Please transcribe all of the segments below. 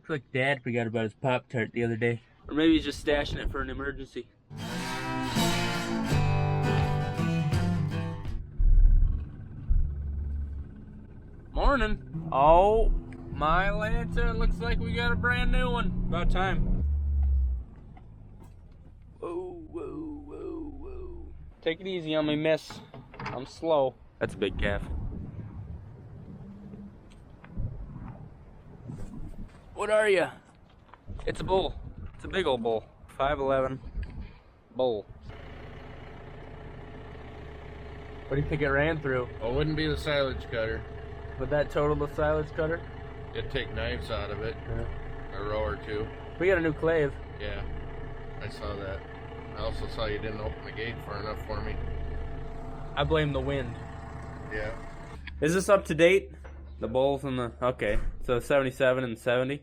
Looks like Dad forgot about his Pop-Tart the other day. Or maybe he's just stashing it for an emergency. Morning. Oh, my Lanta, looks like we got a brand new one. About time. Whoa, whoa, whoa, whoa. Take it easy on me, miss. I'm slow. That's a big calf. What are you? It's a bull. It's a big old bull. 5'11" bull. What do you think it ran through? Well, it wouldn't be the silage cutter. Would that total the silage cutter? It'd take knives out of it. Yeah. A row or two. We got a new clave. Yeah, I saw that. I also saw you didn't open the gate far enough for me. I blame the wind. Yeah. Is this up to date? The bulls and the... Okay, so 77 and 70?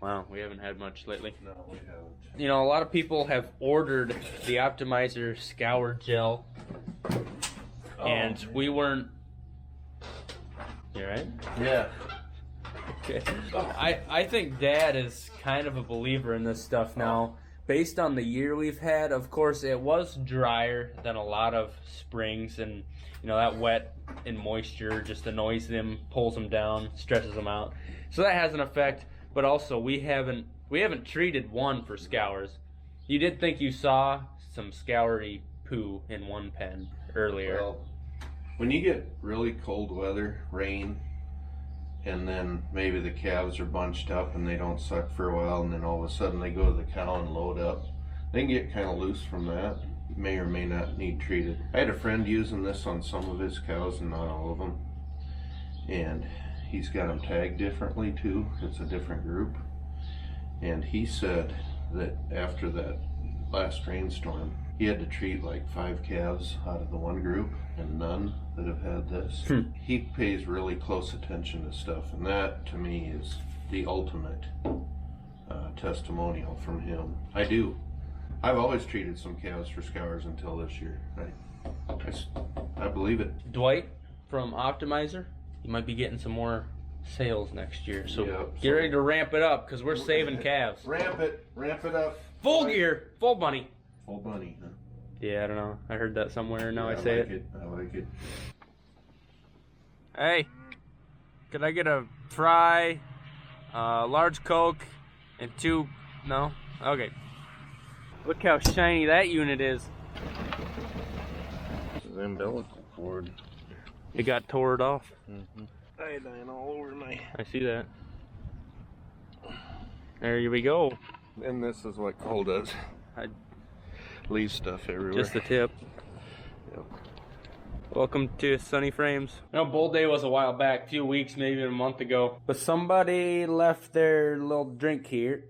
Wow, we haven't had much lately. No, we haven't. You know, a lot of people have ordered the Optimizer Scour Gel. And we weren't... You right? Yeah. Okay. I think Dad is kind of a believer in this stuff now. Based on the year we've had, of course, it was drier than a lot of springs, and you know that wet and moisture just annoys them, pulls them down, stresses them out. So that has an effect. But also, we haven't treated one for scours. You did think you saw some scoury poo in one pen earlier. Well, when you get really cold weather, rain, and then maybe the calves are bunched up and they don't suck for a while, and then all of a sudden they go to the cow and load up, they can get kind of loose from that. May or may not need treated. I had a friend using this on some of his cows and not all of them, and he's got them tagged differently too. It's a different group, and he said that after that last rainstorm he had to treat like 5 calves out of the one group and none that have had this. He pays really close attention to stuff, and that to me is the ultimate testimonial from him. I've always treated some calves for scours until this year. I believe it. Dwight from Optimizer, you might be getting some more sales next year, so get ready to ramp it up because we're saving calves. Ramp it up. Full gear, full bunny. Full bunny, huh? Yeah, I don't know. I heard that somewhere. Now Yeah, I say like it. I like it. Hey, could I get a fry, large Coke, and 2? No? Okay. Look how shiny that unit is. The umbilical cord. It got tore off. Iodine all over my. I see that. There we go. And this is what coal does. Leave stuff everywhere. Just the tip. Yep. Welcome to Sonne Frames. I know Bull Day was a while back, a few weeks, maybe a month ago. But somebody left their little drink here.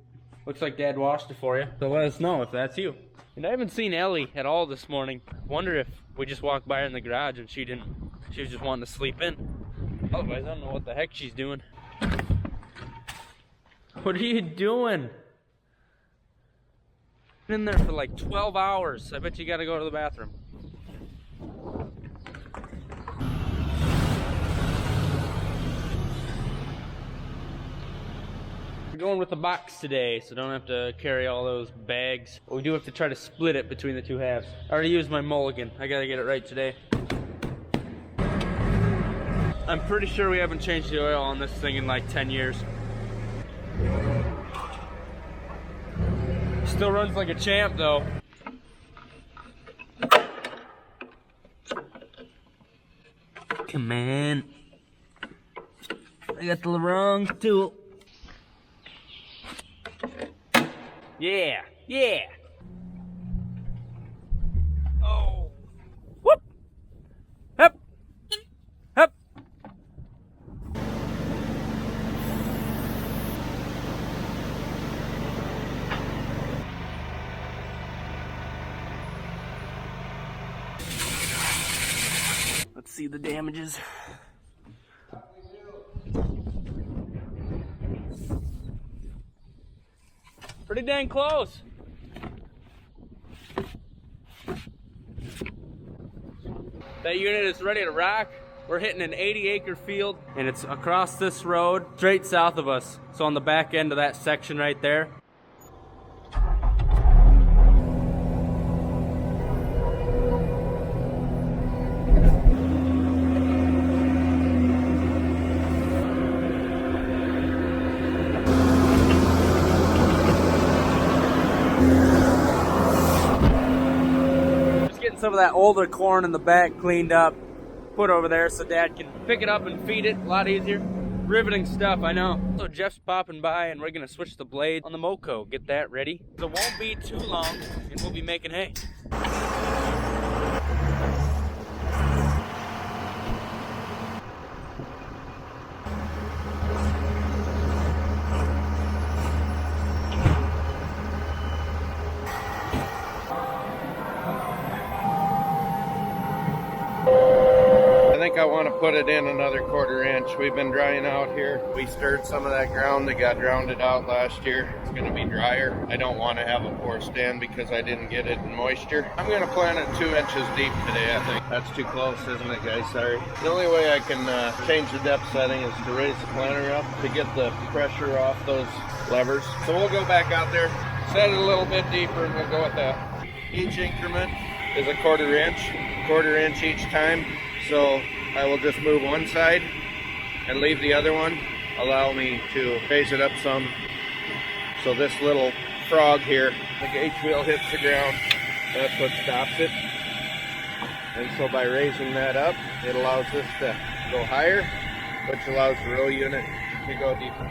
Looks like Dad washed it for you. So let us know if that's you. And I haven't seen Ellie at all this morning. Wonder if we just walked by her in the garage and she was just wanting to sleep in. Otherwise, I don't know what the heck she's doing. What are you doing? Been in there for like 12 hours. I bet you gotta go to the bathroom. We're going with the box today, so don't have to carry all those bags. But we do have to try to split it between the 2 halves. I already used my mulligan. I gotta get it right today. I'm pretty sure we haven't changed the oil on this thing in like 10 years. Still runs like a champ though. Come on. I got the wrong tool. Yeah, yeah. Oh. Whoop. Hup. Hup. Let's see the damages. Pretty dang close. That unit is ready to rock. We're hitting an 80-acre field, and it's across this road, straight south of us. So on the back end of that section right there. Just getting some of that older corn in the back cleaned up, put over there so Dad can pick it up and feed it a lot easier. Riveting stuff, I know. So Jeff's popping by and we're gonna switch the blade on the Moco, get that ready. It won't be too long and we'll be making hay. I think I want to put it in another 1/4 inch. We've been drying out here. We stirred some of that ground that got drowned out last year. It's going to be drier. I don't want to have a poor stand because I didn't get it in moisture. I'm going to plant it 2 inches deep today, I think. That's too close, isn't it, guys? Sorry. The only way I can change the depth setting is to raise the planter up to get the pressure off those levers. So we'll go back out there, set it a little bit deeper, and we'll go with that. Each increment is a 1/4 inch, 1/4 inch each time. So I will just move one side and leave the other one. Allow me to raise it up some. So this little frog here, the gauge wheel hits the ground. That's what stops it. And so by raising that up, it allows this to go higher, which allows the row unit to go deeper.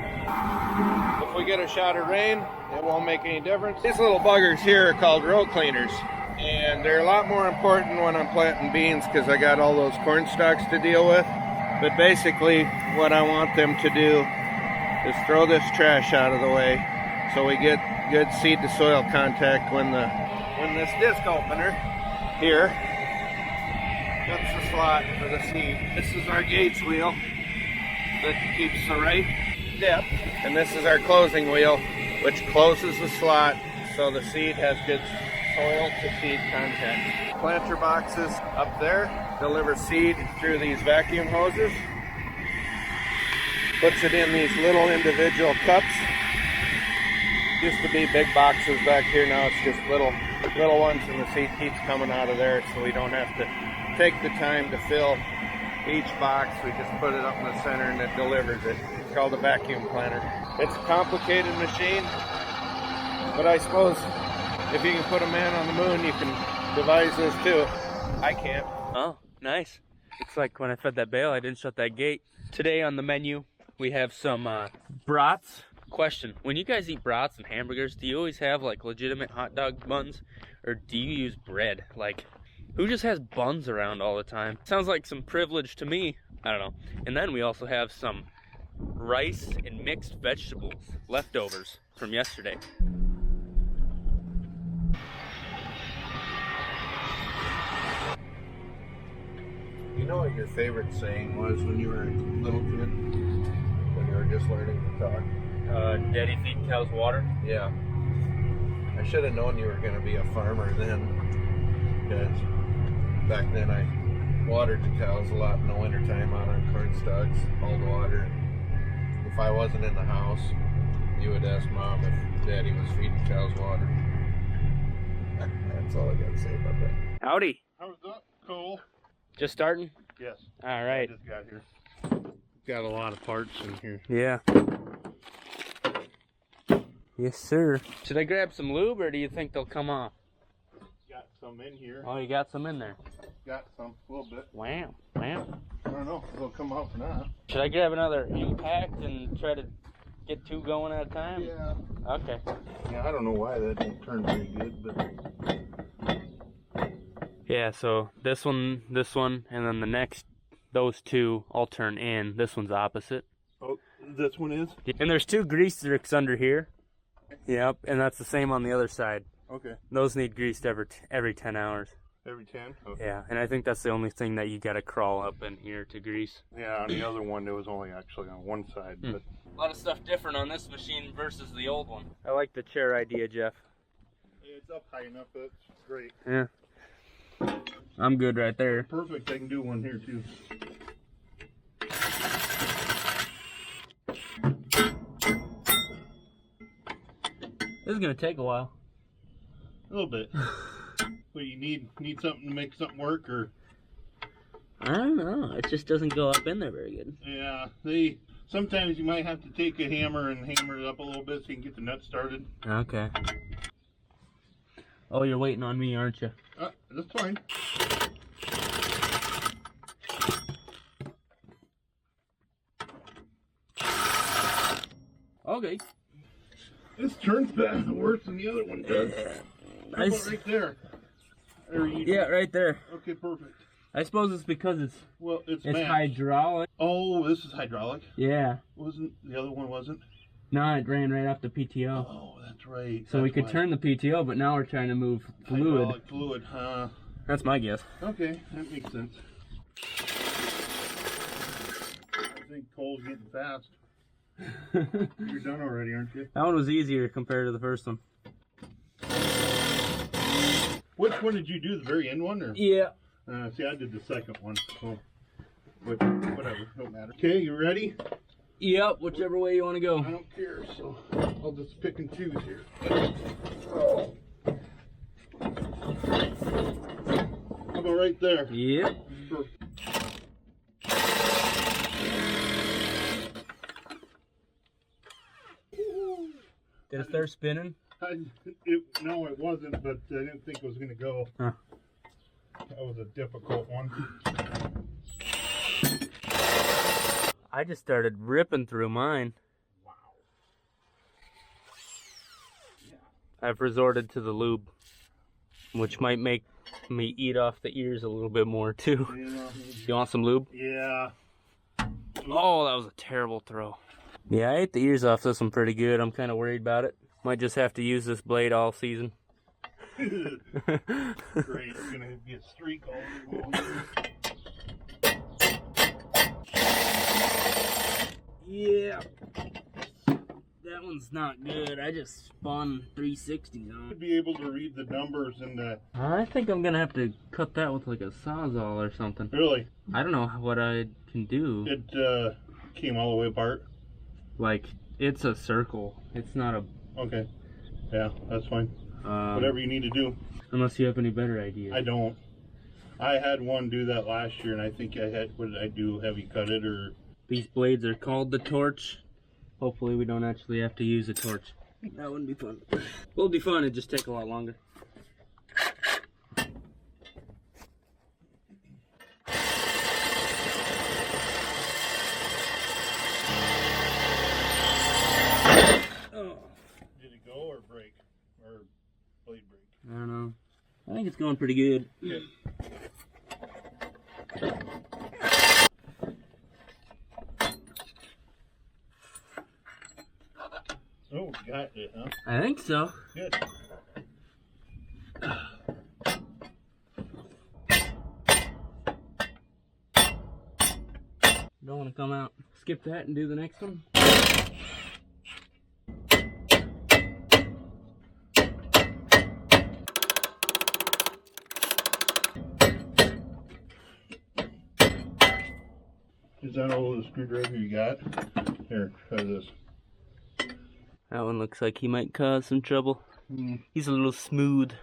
If we get a shot of rain, it won't make any difference. These little buggers here are called row cleaners. And they're a lot more important when I'm planting beans because I got all those corn stalks to deal with. But basically what I want them to do is throw this trash out of the way so we get good seed to soil contact when this disc opener here cuts the slot for the seed. This is our gauge wheel that keeps the right depth, and this is our closing wheel which closes the slot so the seed has good soil to seed contact. Planter boxes up there deliver seed through these vacuum hoses. Puts it in these little individual cups. Used to be big boxes back here, now it's just little ones, and the seed keeps coming out of there so we don't have to take the time to fill each box. We just put it up in the center and it delivers it. It's called a vacuum planter. It's a complicated machine, but I suppose if you can put a man on the moon, you can devise this too. I can't. Oh, nice. Looks like when I fed that bale, I didn't shut that gate. Today on the menu, we have some brats. Question, when you guys eat brats and hamburgers, do you always have like legitimate hot dog buns? Or do you use bread? Like, who just has buns around all the time? Sounds like some privilege to me. I don't know. And then we also have some rice and mixed vegetables, leftovers from yesterday. You know what your favorite saying was when you were a little kid? When you were just learning to talk? Daddy feed cows water? Yeah. I should have known you were going to be a farmer then. Because back then I watered the cows a lot in the wintertime out on corn stalks, hauled water. If I wasn't in the house, you would ask Mom if Daddy was feeding cows water. That's all I got to say about that. Howdy. How's that? Cool. Just starting? Yes. All right. I just got here. Got a lot of parts in here. Yeah. Yes, sir. Should I grab some lube, or do you think they'll come off? Got some in here. Oh, you got some in there. Got some, a little bit. Wow. Wow. I don't know if they'll come off or not. Should I grab another impact and try to get 2 going at a time? Yeah. Okay. Yeah, I don't know why that didn't turn very good, but... Yeah, so this one, and then the next, those 2 all turn in. This one's opposite. Oh, this one is? And there's 2 grease zerks under here. Yep, and that's the same on the other side. Okay. Those need greased every 10 hours. Every 10? Okay. Yeah, and I think that's the only thing that you gotta crawl up in here to grease. Yeah, on the other one, there was only actually on one side, but... A lot of stuff different on this machine versus the old one. I like the chair idea, Jeff. It's up high enough, that's great. Yeah. I'm good right there. Perfect, I can do one here too. This is gonna take a while. A little bit. But you need something to make something work, or? I don't know. It just doesn't go up in there very good. Yeah, sometimes you might have to take a hammer and hammer it up a little bit so you can get the nuts started. Okay. Oh, you're waiting on me, aren't you? That's fine. Okay. This turns back worse than the other one does. How about right there? Yeah, right there. Okay, perfect. I suppose it's because it's matched. hydraulic. Oh, this is hydraulic? Yeah. The other one wasn't? No, it ran right off the PTO. Oh, that's right. So we could turn the PTO, but now we're trying to move fluid. Hydraulic fluid, huh? That's my guess. Okay, that makes sense. I think Cole's getting fast. You're done already, aren't you? That one was easier compared to the first one. Which one did you do? The very end one? Or? Yeah. See, I did the second one. So, whatever, don't matter. Okay, you ready? Yep, whichever way you want to go. I don't care, so I'll just pick and choose here. How about right there? Yep. Did it start spinning? No, it wasn't, but I didn't think it was going to go. Huh. That was a difficult one. I just started ripping through mine. Wow. I've resorted to the lube, which might make me eat off the ears a little bit more too. Yeah. You want some lube? Yeah. Oh, that was a terrible throw. Yeah, I ate the ears off this one pretty good. I'm kind of worried about it. Might just have to use this blade all season. Great, it's going to be a streak all over. Yeah. That one's not good. I just spun 360 on. Should be able to read the numbers in the... I think I'm gonna have to cut that with like a sawzall or something. Really? I don't know what I can do. It came all the way apart? Like, it's a circle. It's not a... Okay. Yeah, that's fine. Whatever you need to do. Unless you have any better ideas. I don't. I had one do that last year, and I think I had... What did I do? Heavy cut it, or... These blades are called the torch. Hopefully we don't actually have to use a torch. That wouldn't be fun. Will be fun, it'd just take a lot longer. Oh. Did it go or break? Or blade break? I don't know. I think it's going pretty good. Okay. Oh, got it, huh? I think so. Good. Don't want to come out, skip that and do the next one. Is that all the screwdriver you got? Here, try this. That one looks like he might cause some trouble. He's a little smooth.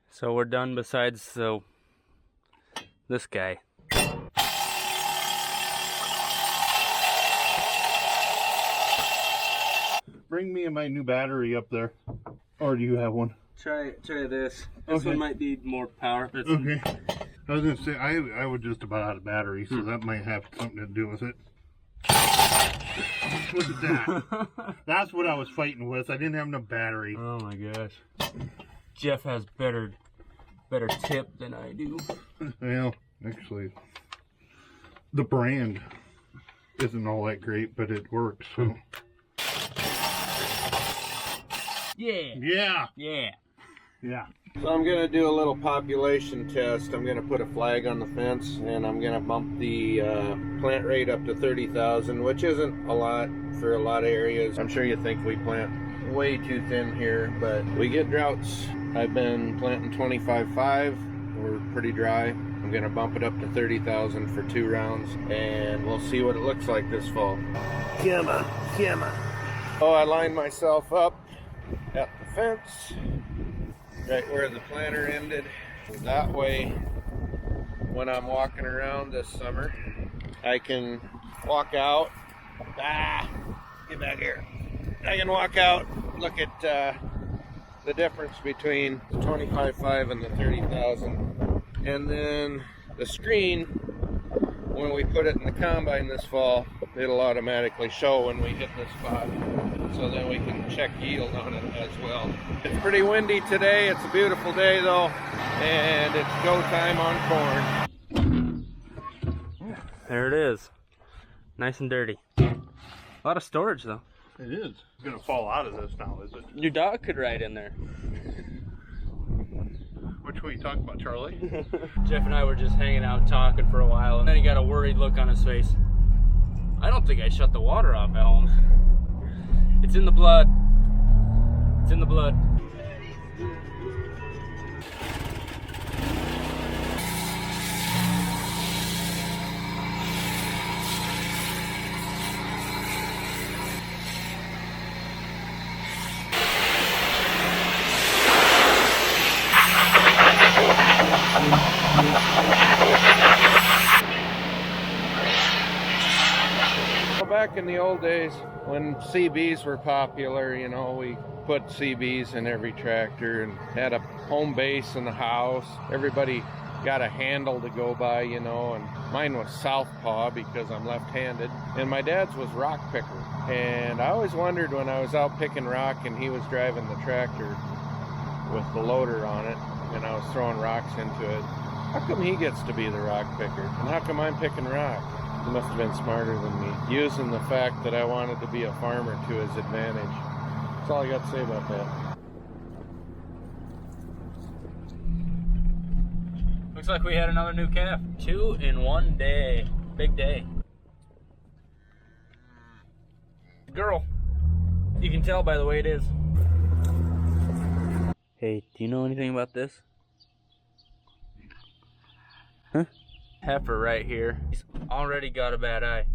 So we're done besides this guy. Bring me my new battery up there. Or do you have one? Try this. This Okay. one might be more power. Okay. I was gonna say I would just about out of battery, so that might have something to do with it. Look at that. That's what I was fighting with. I didn't have enough battery. Oh my gosh. Jeff has better tip than I do. Well, actually, the brand isn't all that great, but it works. So. Yeah. Yeah. Yeah. Yeah. So I'm going to do a little population test. I'm going to put a flag on the fence, and I'm going to bump the plant rate up to 30,000, which isn't a lot for a lot of areas. I'm sure you think we plant way too thin here, but we get droughts. I've been planting 25.5. We're pretty dry. I'm I'm gonna bump it up to 30,000 for 2 rounds, and we'll see what it looks like this fall. Come on, come on. Oh, I lined myself up at the fence, right where the planter ended. That way, when I'm walking around this summer, I can walk out. Get back here. I can walk out, look at the difference between the 25.5 and the 30,000. And then the screen, when we put it in the combine this fall, it'll automatically show when we hit this spot. So then we can check yield on it as well. It's pretty windy today. It's a beautiful day though. And it's go time on corn. There it is. Nice and dirty. A lot of storage though. It is. It's gonna fall out of this now, is it? Your dog could ride in there. Which one are you talking about, Charlie? Jeff and I were just hanging out talking for a while, and then he got a worried look on his face. I don't think I shut the water off at home. It's in the blood. It's in the blood. Back in the old days when CBs were popular, you know, we put CBs in every tractor and had a home base in the house. Everybody got a handle to go by, you know, and mine was southpaw because I'm left-handed, and my dad's was rock picker. And I always wondered when I was out picking rock and he was driving the tractor with the loader on it and I was throwing rocks into it, how come he gets to be the rock picker and how come I'm picking rock? He must have been smarter than me, using the fact that I wanted to be a farmer to his advantage. That's all I got to say about that. Looks like we had another new calf. 2 in 1 day. Big day. Girl. You can tell by the way it is. Hey, do you know anything about this? Huh? Heifer right here. He's already got a bad eye.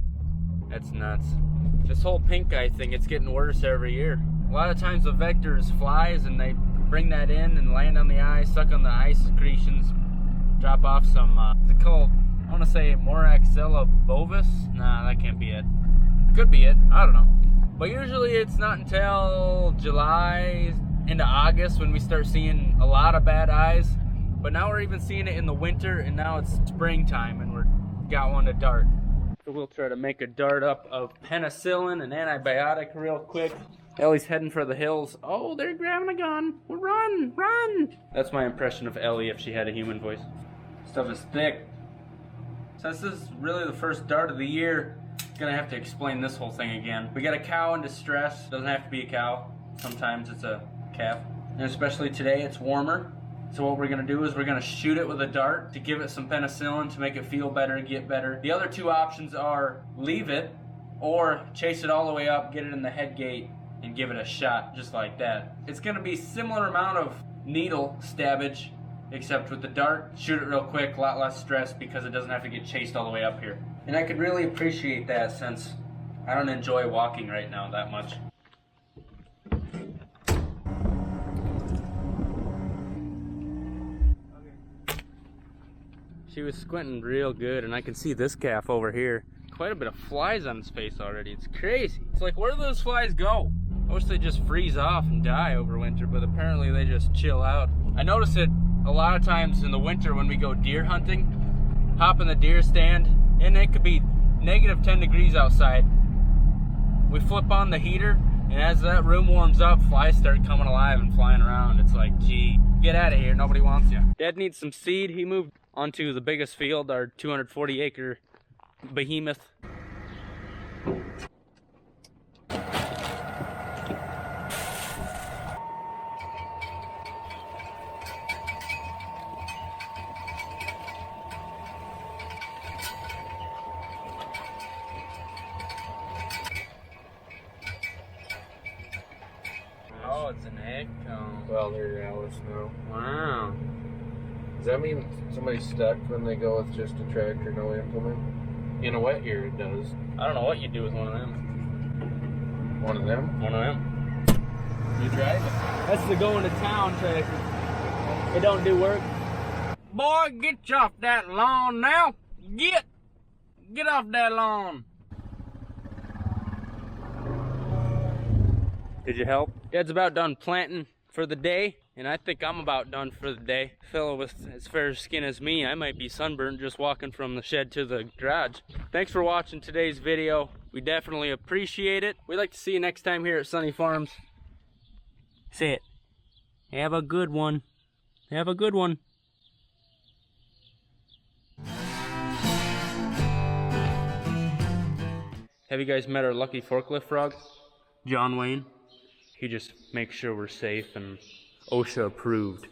That's nuts. This whole pink eye thing, it's getting worse every year. A lot of times the vectors flies and they bring that in and land on the eye, suck on the eye secretions, drop off some, is it called, I want to say Moraxella bovis? Nah, that can't be it. Could be it, I don't know. But usually it's not until July into August when we start seeing a lot of bad eyes. But now we're even seeing it in the winter, and now it's springtime, and we're got one to dart. So we'll try to make a dart up of penicillin and antibiotic real quick. Ellie's heading for the hills. Oh, they're grabbing a gun. Run, run. That's my impression of Ellie if she had a human voice. Stuff is thick. Since this is really the first dart of the year, I'm gonna have to explain this whole thing again. We got a cow in distress. Doesn't have to be a cow. Sometimes it's a calf. And especially today, it's warmer. So what we're gonna do is we're gonna shoot it with a dart to give it some penicillin to make it feel better, get better. The other 2 options are leave it or chase it all the way up, get it in the head gate and give it a shot just like that. It's gonna be similar amount of needle stabbage except with the dart, shoot it real quick, a lot less stress because it doesn't have to get chased all the way up here. And I could really appreciate that since I don't enjoy walking right now that much. She was squinting real good, and I can see this calf over here. Quite a bit of flies on his face already. It's crazy. It's like, where do those flies go? I wish they just freeze off and die over winter, but apparently they just chill out. I notice it a lot of times in the winter when we go deer hunting. Hop in the deer stand, and it could be negative 10 degrees outside. We flip on the heater, and as that room warms up, flies start coming alive and flying around. It's like, gee, get out of here. Nobody wants you. Dad needs some seed. He moved onto the biggest field, our 240-acre behemoth. Oh, it's an egg cone. Well, they're Alice now. Wow. Does that mean somebody's stuck when they go with just a tractor, no implement? In a wet year, it does. I don't know what you do with one of them. One of them? One of them. You tried it? That's the going to town tractor. It don't do work. Boy, get you off that lawn now. Get off that lawn. Did you help? Dad's about done planting for the day, and I think I'm about done for the day. Fellow with as fair a skin as me, I might be sunburned just walking from the shed to the garage. Thanks for watching today's video. We definitely appreciate it. We'd like to see you next time here at Sonne Farms. Say it. Have a good one. Have a good one. Have you guys met our lucky forklift frog? John Wayne. He just makes sure we're safe and OSHA approved.